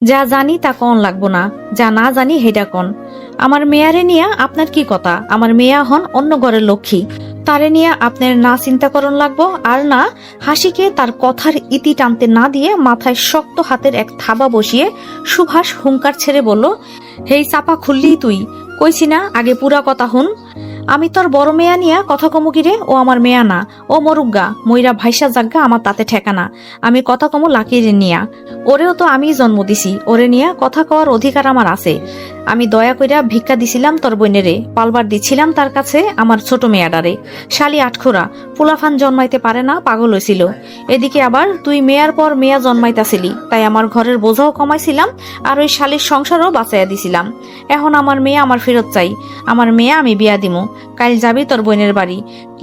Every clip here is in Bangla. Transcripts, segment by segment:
যা জানি তা কন লাগবো না, যা না জানি হেডা কন। আমার মেয়ারে নিয়া আপনার কি কথা? আমার মেয়া হন অন্য ঘরের লক্ষ্মী, তারে নিয়ে আপনার না চিন্তা করন লাগবো আর না হাসিকে তার কথার ইতি টানতে না দিয়ে মাথায় শক্ত হাতের এক থাবা বসিয়ে সুভাষ হুঙ্কার ছেড়ে বলল, হেই চাপা খুললি তুই, কইছি না আগে পুরা কথা হুন। আমি তোর বড় মেয়া নিয়া কথা কমু কিরে? ও আমার মেয়া না, ও মরুগা মইরা ভাইসা জাগা, আমার তাতে ঠেকানা। আমি কথা কমু লাকির নিয়া, ওরেও তো আমি জন্ম দিছি, ওরে নিয়া কথা কওয়ার অধিকার আমার আছে। আমি দয়া কইরা ভিক্ষা দিছিলাম তোর বোনেরে, পালবার দিছিলাম তার কাছে আমার ছোট মেয়াডারে। শালি আটখোরা পোলাফান জন্মাইতে পারে না, পাগল হয়েছিল। এদিকে আবার তুই মেয়ার পর মেয়া জন্মাইতাছিলি, তাই আমার ঘরের বোঝাও কমাইছিলাম আর ওই শালির সংসারও বাঁচাইয়া দিছিলাম। এখন আমার মেয়ে আমার ফেরত চাই, আমার মেয়ে আমি বিয়া দিমু। কাল যাবি তোর বোনের বাড়ি,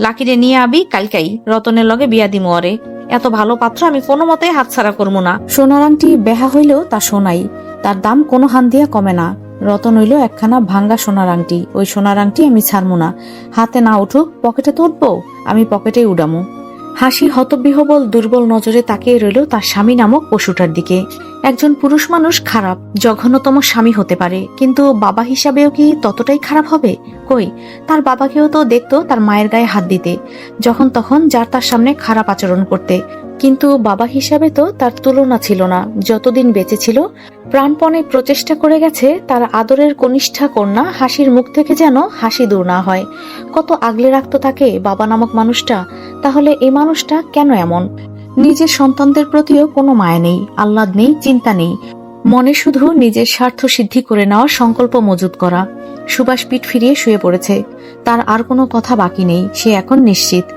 লাকিরে নিয়ে আবি কালকাই, রতনের লগে বিয়া দিমু ওরে। এত ভালো পাত্র আমি কোনো মতে হাতছাড়া করবো না। সোনার আংটি বেহা হইলেও তা সোনাই, তার দাম কোনো হান দিয়া কমে না। রতন হইল একখানা ভাঙ্গা সোনার আংটি, ওই সোনার আংটি আমি ছাড়মু না। হাতে না উঠুক পকেটে তো উঠবো, আমি পকেটেই উডামু। হাসি হতবিহবল দুর্বল নজরে তাকিয়ে রইল তার স্বামী নামক পশুটার দিকে। একজন পুরুষ মানুষ খারাপ, জঘন্যতম স্বামী হতে পারে, কিন্তু বাবা হিসাবেও কি ততটাই খারাপ হবে? কই, তার বাবাকেও তো দেখতো তার মায়ের গায়ে হাত দিতে, যখন তখন যার তার সামনে খারাপ আচরণ করতে। কিন্তু বাবা হিসাবে তো তার তুলনা ছিল না। যতদিন বেঁচে ছিল প্রাণপণে প্রচেষ্টা করে গেছে তার আদরের কনিষ্ঠা কন্যা হাসির মুখ থেকে যেন হাসি দূর না হয়। কত আগলে রাখতো তাকে বাবা নামক মানুষটা। তাহলে এই মানুষটা কেন এমন? নিজের সন্তানদের প্রতিও কোনো মায়া নেই, আহ্লাদ নেই, চিন্তা নেই, মনে শুধু নিজের স্বার্থ সিদ্ধি করে নেওয়ার সংকল্প মজুত করা। সুভাষ পিঠ ফিরিয়ে শুয়ে পড়েছে, তার আর কোনো কথা বাকি নেই। সে এখন নিশ্চিত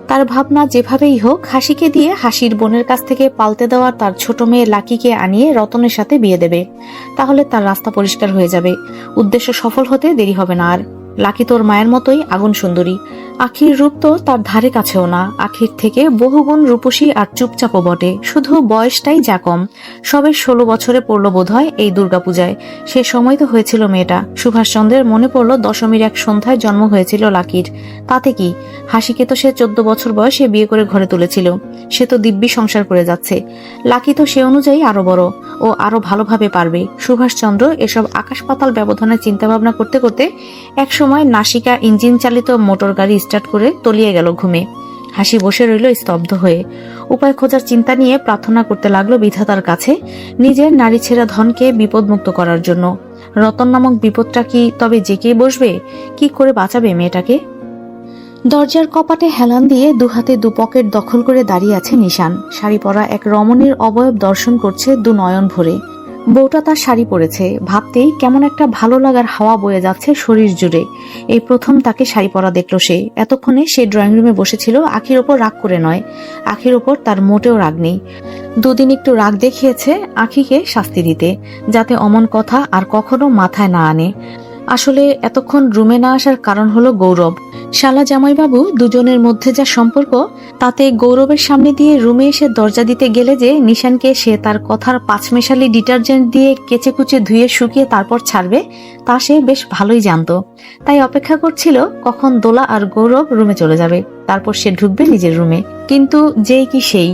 তার ভাবনা যেভাবেই হোক হাসিকে দিয়ে হাসির বোনের কাছ থেকে পাল্টে দেওয়ার তার ছোট মেয়ে লাকিকে আনিয়ে রতনের সাথে বিয়ে দেবে। তাহলে তার রাস্তা পরিষ্কার হয়ে যাবে, উদ্দেশ্য সফল হতে দেরি হবে না আর। লাকি তোর মায়ের মতোই আগুন সুন্দরী, আখির রূপ তো তার ধারে কাছেও না, আখির থেকে বহুগুণ রূপসী আর চুপচাপও বটে, শুধু বয়সটাই যা কম। সবে 16 বছরে পড়লো বোধহয় এই দুর্গাপূজায়। সে সময় তো হয়েছিল মেয়েটা। সুভাষচন্দ্রের মনে পড়ল দশমীর এক সন্ধ্যায় জন্ম হয়েছিল লাকির। তাতে কি, হাসিকে তো সে 14 বছর বয়সে বিয়ে করে ঘরে তুলেছিল, সে তো দিব্যি সংসার করে যাচ্ছে। লাকি তো সে অনুযায়ী আরো বড়, ও আরো ভালোভাবে পারবে। সুভাষচন্দ্র এসব আকাশ পাতাল ব্যবধানের চিন্তা ভাবনা করতে করতে একসময় নাসিকা ইঞ্জিন চালিত মোটর গাড়ি স্টার্ট করে তলিয়ে গেল ঘুমে। হাসি বসে রইল স্তব্ধ হয়ে, উপায় খোঁজার চিন্তা নিয়ে প্রার্থনা করতে লাগলো বিধাতার কাছে নিজের নারী ছেঁড়া ধনকে বিপদমুক্ত করার জন্য। রতন নামক বিপদটা কি তবে জেঁকে বসবে? কি করে বাঁচাবে মেয়েটাকে? দরজার কপাটে হেলান দিয়ে দুহাতে দু পকেট দখল করে দাঁড়িয়ে আছে নিশান। শাড়ি পরা এক রমণীর অবয়ব দর্শন করছে দু নয়ন ভরে। বউটা তার শাড়ি পরেছে, ভাবতেই কেমন একটা ভালো লাগার হাওয়া বয়ে যাচ্ছে শরীর জুড়ে। এই প্রথম তাকে শাড়ি পরা দেখলো সে। এতক্ষণে সে ড্রয়িং রুমে বসেছিল আখির ওপর রাগ করে নয়, আখির ওপর তার মোটেও রাগ নেই। দুদিন একটু রাগ দেখিয়েছে আখিকে শাস্তি দিতে, যাতে অমন কথা আর কখনো মাথায় না আনে। আসলে এতক্ষণ রুমে না আসার কারণ হলো গৌরব। শালা জামাইবাবু দুজনের মধ্যে যা সম্পর্ক, তাতে গৌরবের সামনে দিয়ে রুমে এসে দরজা দিতে গেলে যে নিশানকে সে তার কথার পাঁচমেশালি ডিটারজেন্ট দিয়ে কেচে কুচে ধুয়ে শুকিয়ে তারপর ছাড়বে, তা সে বেশ ভালোই জানতো। তাই অপেক্ষা করছিল কখন দোলা আর গৌরব রুমে চলে যাবে, তারপর সে ঢুকবে নিজের রুমে। কিন্তু যেই কি সেই,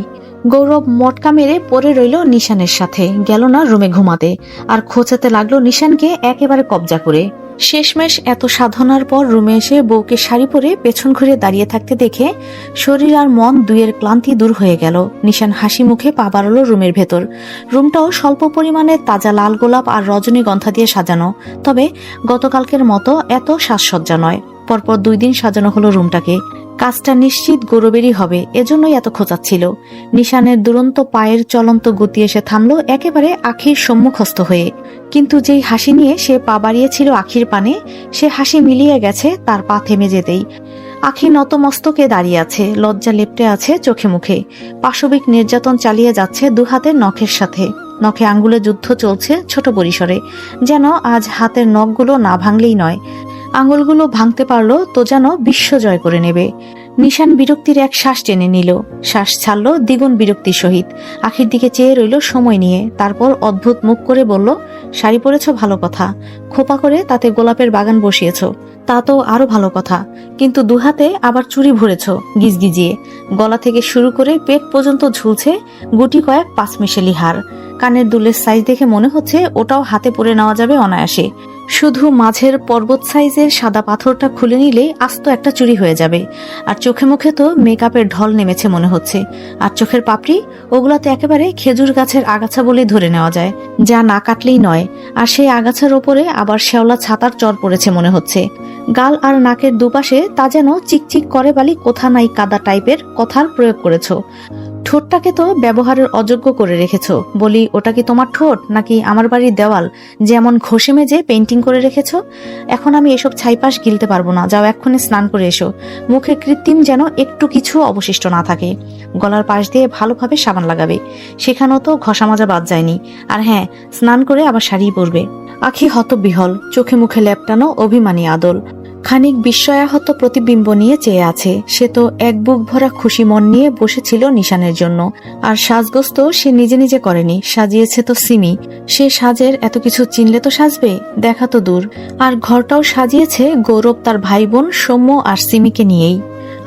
গৌরব মটকা মেরে পড়ে রইল নিশানের সাথে, গেল না রুমে ঘুমাতে, আর খোঁচাতে লাগলো নিশানকে একেবারে কবজা করে। শেষমেশ এত সাধনার পর রুমে এসে বউকে শাড়ি পরে পেছন ঘুরে দাঁড়িয়ে থাকতে দেখে শরীর আর মন দুইয়ের ক্লান্তি দূর হয়ে গেল। নিশান হাসি মুখে পা বাড়ালো রুমের ভেতর। রুমটাও স্বল্প পরিমাণে তাজা লাল গোলাপ আর রজনীগন্ধা দিয়ে সাজানো, তবে গতকালকের মতো এত সাজসজ্জা নয়। পরপর 2 দিন সাজানো হলো রুমটাকে। কাজটা নিশ্চিত গৌরবেরই হবে, এজন্যই এত খোঁচাচ্ছিল। নিশানের দুরন্ত পায়ের চলন্ত গতি এসে থামলো একেবারে আখির সম্মুখস্থ হয়ে। কিন্তু যেই হাসি নিয়ে সে পা বাড়িয়েছিল আখির পানে, সে হাসি মিলিয়ে গেছে তার পা থেমে যেতেই। আখি নতমস্তকে দাঁড়িয়ে আছে, লজ্জা লেপ্টে আছে চোখে মুখে। পাশবিক নির্যাতন চালিয়ে যাচ্ছে দুহাতের নখের সাথে। নখে আঙ্গুলে যুদ্ধ চলছে ছোট পরিসরে, যেন আজ হাতের নখগুলো না ভাঙলেই নয়। আঙুলগুলো ভাঙতে পারলো তো যেন বিশ্ব জয় করে নেবে। নিশান বিরক্তির এক শ্বাস টেনে নিল, শ্বাস ছাড়ল দ্বিগুণ বিরক্তির সহিত। আখির দিকে চেয়ে রইল সময় নিয়ে, তারপর অদ্ভুত মুখ করে বলল, শাড়ি পরেছ ভালো কথা, খোপা করে তাতে গোলাপের বাগান বসিয়েছ, তা তো আরো ভালো কথা, কিন্তু দুহাতে আবার চুড়ি ভরেছ গিজগিজিয়ে। গলা থেকে শুরু করে পেট পর্যন্ত ঝুলছে গুটি কয়েক পাঁচমিশেলি হার। কানের দুলের সাইজ দেখে মনে হচ্ছে ওটাও হাতে পরে নেওয়া যাবে অনায়াসে। শুধু মাঝের পর্বত সাইজের সাদা পাথরটা খুলে নিলেই আস্ত একটা চুরি হয়ে যাবে। আর চোখে মুখে তো মেকআপের ঢল নেমেছে মনে হচ্ছে। আর চোখের পাপড়ি, ওগুলাতে একেবারে খেজুর গাছের আগাছা বলেই ধরে নেওয়া যায়, যা না কাটলেই নয়। আর সেই আগাছার ওপরে আবার শেওলা ছাতার চর পড়েছে মনে হচ্ছে। গাল আর নাকের দুপাশে তা যেন চিকচিক করে বালি কোথা নাই কাদা টাইপের কথার প্রয়োগ করেছ। ঠোঁটটাকে তো ব্যবহারের অযোগ্য করে রেখেছ। বলি, ওটা কি তোমার ঠোঁট নাকি আমার বাড়ির দেওয়াল যেমন ঘষে মেজে পেন্টিং করে রেখেছ? এখন আমি এসব ছাইপাশ গিলতে পারবো না, যাও এক্ষুনি স্নান করে এসো। মুখে কৃত্রিম যেন একটু কিছু অবশিষ্ট না থাকে। গলার পাশ দিয়ে ভালোভাবে সাবান লাগাবে, সেখানেও তো ঘষা মাজা বাদ যায়নি। আর হ্যাঁ, স্নান করে আবার শাড়ি পরবে। আখি হতবিহল, চোখে মুখে লেপটানো অভিমানী আদল। খানিক বিস্ময়াহত প্রতিবিম্ব নিয়ে চেয়ে আছে। সে তো এক বুক ভরা খুশি মন নিয়ে বসেছিল নিশানের জন্য। আর সাজগোজ তো সে নিজে নিজে করেনি, সাজিয়েছে তো সিমি। সে সাজের এত কিছু চিনলে তো সাজবে, দেখা তো দূর। আর ঘরটাও সাজিয়েছে গৌরব তার ভাই বোন সৌম্য আর সিমিকে নিয়েই।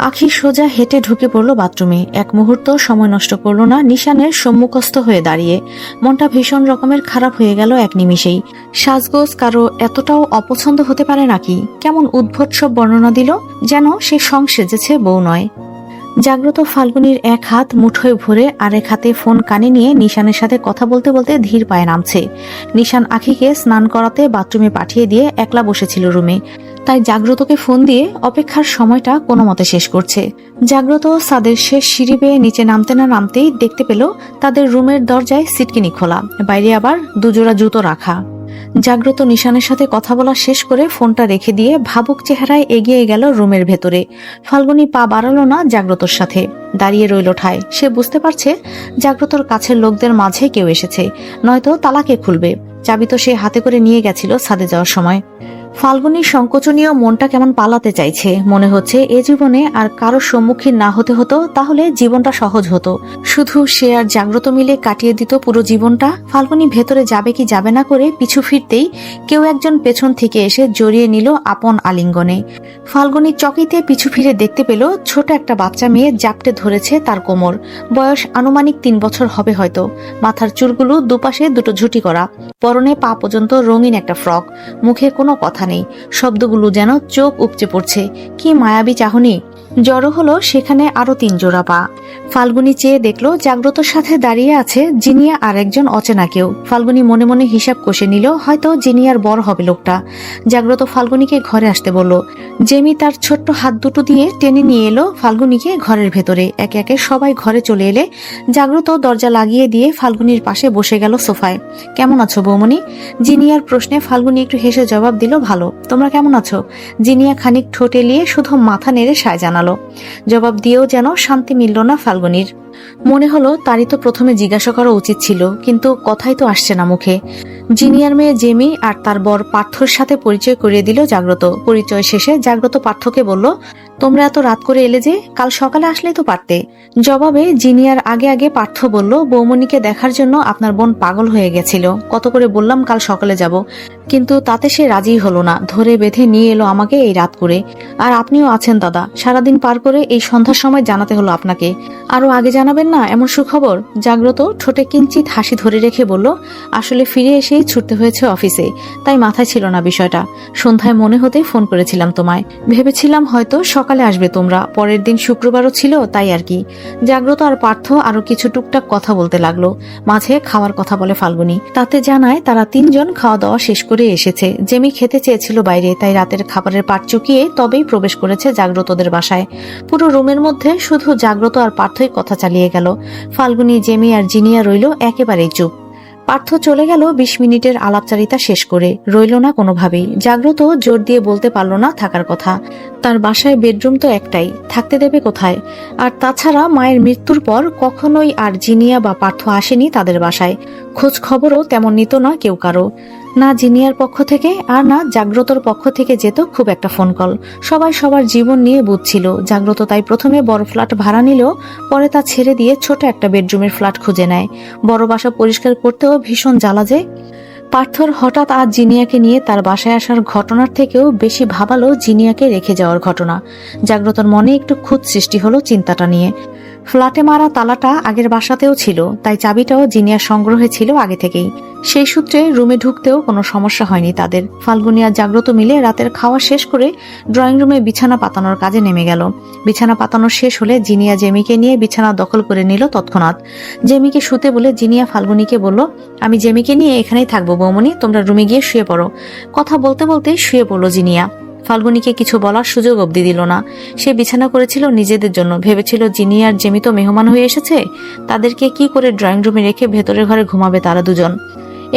আখি সোজা হেঁটে ঢুকে পড়ল বাথরুমে। এক মুহূর্ত সময় নষ্ট করল না নিশানের সম্মুখস্থ হয়ে দাঁড়িয়ে। মনটা ভীষণ রকমের খারাপ হয়ে গেল এক নিমিষেই। সাজগোজ কারো এতটাও অপছন্দ হতে পারে নাকি? কেমন উদ্ভট সব বর্ণনা দিল, যেন সে সং সেজেছে, বউ নয়। জাগ্রত ফাল্গুনীর এক হাত মুঠোয় ভরে আরেক হাতে ফোন কানে নিয়ে নিশানের সাথে কথা বলতে বলতে ধীর পায়ে নামছে। নিশান আখিকে স্নান করাতে বাথরুমে পাঠিয়ে দিয়ে একলা বসেছিল রুমে। তাই জাগ্রতকে ফোন দিয়ে অপেক্ষার সময়টা কোনো মতে শেষ করছে। জাগ্রত ছাদের শেষ সিঁড়ি বেয়ে নিচে নামতে না নামতেই দেখতে পেল তাদের রুমের দরজায় সিটকিনি খোলা, বাইরে আবার দুজোড়া জুতো রাখা। জাগ্রত নিশানের সাথে কথা বলা শেষ করে ফোনটা রেখে দিয়ে ভাবুক চেহারায় এগিয়ে গেল রুমের ভেতরে। ফাল্গুনী পা বাড়ালো না জাগ্রতর সাথে, দাঁড়িয়ে রইল ঠায়। সে বুঝতে পারছে জাগ্রতর কাছের লোকদের মাঝে কেউ এসেছে, নয়তো তালাকে খুলবে। চাবি তো সে হাতে করে নিয়ে গেছিল ছাদে যাওয়ার সময়। ফাল্গুনীর সংকোচনীয় মনটা কেমন পালাতে চাইছে। মনে হচ্ছে এ জীবনে আর কারো সম্মুখীন না হতে হতো, তাহলে জীবনটা সহজ হতো। শুধু সে আর জাগ্রত মিলে কাটিয়ে দিত পুরো জীবনটা। ফাল্গুনী ভেতরে যাবে কি যাবে না করে পিছু ফিরতেই কেউ একজন পেছন থেকে এসে জড়িয়ে নিল আপন আলিঙ্গনে। ফাল্গুনী চকিতে পিছু ফিরে দেখতে পেল ছোট একটা বাচ্চা মেয়ে জাপটে ধরেছে তার কোমর। বয়স আনুমানিক 3 বছর হবে হয়তো। মাথার চুলগুলো দুপাশে দুটো ঝুটি করা, পরনে পা পর্যন্ত রঙিন একটা ফ্রক। মুখে কোনো কথা নেই, শব্দগুলো যেন চোখ উপচে পড়ছে। কি মায়াবী চাহনি! জড়ো হলো সেখানে আরো 3 জোড়া পা। ফাল্গুনী চেয়ে দেখলো জাগ্রতর সাথে দাঁড়িয়ে আছে জিনিয়া আর একজন অচেনা কেউ। ফাল্গুনী মনে মনে হিসাব কষে নিল, হয়তো জিনিয়ার বর হবে লোকটা। জাগ্রত ফাল্গুনীকে ঘরে আসতে বলল। জেমি তার ছোট্ট হাত দুটো দিয়ে টেনে নিয়ে এলো ফাল্গুনীকে ঘরের ভেতরে। একে একে সবাই ঘরে চলে এলে জাগ্রত দরজা লাগিয়ে দিয়ে ফাল্গুনীর পাশে বসে গেল সোফায়। কেমন আছো বৌমনি? জিনিয়ার প্রশ্নে ফাল্গুনী একটু হেসে জবাব দিল, ভালো। তোমরা কেমন আছো? জিনিয়া খানিক ঠোঁট এলিয়ে শুধু মাথা নেড়ে সায় জানালো। জবাব দিয়েও যেন শান্তি মিলল না ফাল্গুনীর। মনে হলো তারই তো প্রথমে জিজ্ঞাসা করা উচিত ছিল, কিন্তু কথাই তো আসছে না মুখে। জিনিয়ার মেয়ে জেমি আর তার বর পার্থর সাথে পরিচয় করিয়ে দিল জাগ্রত। পরিচয় শেষে জাগ্রত পার্থকে বলল, তোমরা এত রাত করে এলে যে? কাল সকালে আসলেই তো পারতে। জবাবে জিনিয়ার আগে আগে পার্থ বলল, বৌমনিকে দেখার জন্য আপনার বোন পাগল হয়ে গেছিল। কত করে বললাম কাল সকালে যাব, কিন্তু তাতে সে রাজি হলো না। ধরে বেঁধে নিয়ে এলো আমাকে এই রাত করে। আর আপনিও আছেন দাদা, সারাদিন পার করে এই সন্ধ্যার সময় জানাতে হলো আপনাকে। আরো আগে জানাবেন না এমন সুখবর? জাগ্রত ঠোঁটে কিঞ্চিত হাসি ধরে রেখে বলল, আসলে ফিরে এসেই ছুটতে হয়েছে অফিসে, তাই মাথায় ছিল না বিষয়টা। সন্ধ্যায় মনে হতে ফোন করেছিলাম তোমায়, ভেবেছিলাম হয়তো সকালে আসবে তোমরা। পরের দিন শুক্রবারও ছিল, তাই আর কি। জাগ্রত আর পার্থ আরো কিছু টুকটাক কথা বলতে লাগলো। মাঝে খাওয়ার কথা বলে ফাল্গুনী। তাতে জানায় তারা 3 জন খাওয়া দাওয়া শেষ করে এসেছে। জেমি খেতে চেয়েছিল বাইরে, তাই রাতের খাবারের পাট চুকিয়ে তবেই প্রবেশ করেছে জাগ্রতদের বাসায়। পুরো রুমের মধ্যে শুধু জাগ্রত আর পার্থই কথা চালিয়ে গেল। ফাল্গুনী, জেমি আর জিনিয়া রইল একেবারেই চুপ। পার্থ চলে গেল 20 মিনিটের আলাপচারিতা শেষ করে। রইল না কোনোভাবেই। জাগ্রত জোর দিয়ে বলতে পারল না থাকার কথা। তার বাসায় বেডরুম তো একটাই, থাকতে দেবে কোথায়? আর তাছাড়া মায়ের মৃত্যুর পর কখনোই আর জিনিয়া বা পার্থ আসেনি তাদের বাসায়। খোঁজ খবরও তেমন নিত না কেউ কারো, না জিনিয়ার পক্ষ থেকে আর না জাগ্রতর পক্ষ থেকে যেত খুব একটা ফোন কল। সবাই সবার জীবন নিয়ে বুঝছিল। জাগ্রত তাই প্রথমে বড় ফ্ল্যাট ভাড়া নিলেও পরে তা ছেড়ে দিয়ে ছোট একটা বেডরুমের ফ্ল্যাট খুঁজে নেয়। বড় বাসা পরিষ্কার করতেও ভীষণ জ্বালা যায়। পার্থর হঠাৎ আজ জিনিয়াকে নিয়ে তার বাসায় আসার ঘটনার থেকেও বেশি ভাবালো জিনিয়াকে রেখে যাওয়ার ঘটনা। জাগ্রতর মনে একটু খুঁত সৃষ্টি হলো চিন্তাটা নিয়ে। ফ্ল্যাটে মারা তালাটা আগের বাসাতেও ছিল, তাই চাবিটাও জিনিয়ার সংগ্রহে ছিল আগে থেকেই। সেই সূত্রে রুমে ঢুকতেও কোনো সমস্যা হয়নি তাদের। ফাল্গুনী আর জাগ্রত মিলে রাতের খাওয়া শেষ করে ড্রয়িং রুমে বিছানা পাতানোর কাজে নেমে গেল। বিছানা পাতানো শেষ হলে জিনিয়া জেমিকে নিয়ে বিছানা দখল করে নিল তৎক্ষণাৎ। জেমিকে শুতে বলে জিনিয়া ফাল্গুনীকে বলল, আমি জেমিকে নিয়ে এখানেই থাকবো বৌমনি, তোমরা রুমে গিয়ে শুয়ে পড়ো। কথা বলতে বলতেই শুয়ে পড়ল জিনিয়া। ফাল্গুনীকে কিছু বলার সুযোগ অবধি দিল না। সে বিছানা করেছিল নিজেদের জন্য, ভেবেছিল জিনি আর জেমি তো মেহমান হয়ে এসেছে, তাদেরকে কি করে ড্রয়িং রুমে রেখে ভেতরের ঘরে ঘুমাবে তারা দুজন।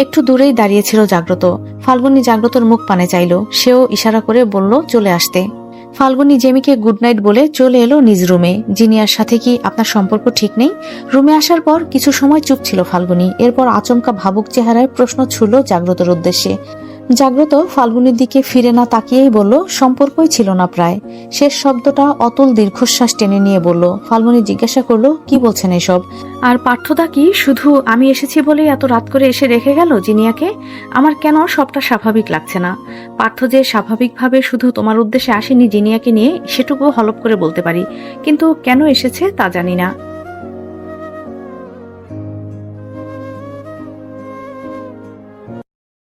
একটু দূরেই দাঁড়িয়েছিল জাগ্রত। ফাল্গুনী জাগ্রতর মুখ পানে চাইল, সেও ইশারা করে বলল চলে আসতে। ফাল্গুনী জেমিকে গুড নাইট বলে চলে এলো নিজ রুমে। জিনিয়ার সাথে কি আপনার সম্পর্ক ঠিক নেই? রুমে আসার পর কিছু সময় চুপ ছিল ফাল্গুনী। এরপর আচমকা ভাবুক চেহারায় প্রশ্ন ছুড়ল জাগ্রতর উদ্দেশ্যে। জাগ্রত ফাল্গুনীর দিকে ফিরে না তাকিয়েই বলল, সম্পর্কই ছিল না প্রায়। শেষ শব্দটা অতুল দীর্ঘশ্বাস টেনে নিয়ে বলল। ফাল্গুনী জিজ্ঞাসা করলো, কি বলছেন এসব? আর পার্থদা কি শুধু আমি এসেছি বলেই এত রাত করে এসে রেখে গেল জিনিয়াকে? আমার কেন সবটা স্বাভাবিক লাগছে না। পার্থ যে স্বাভাবিকভাবে শুধু তোমার উদ্দেশ্যে আসেনি জিনিয়াকে নিয়ে, সেটুকু হলপ করে বলতে পারি, কিন্তু কেন এসেছে তা জানি না।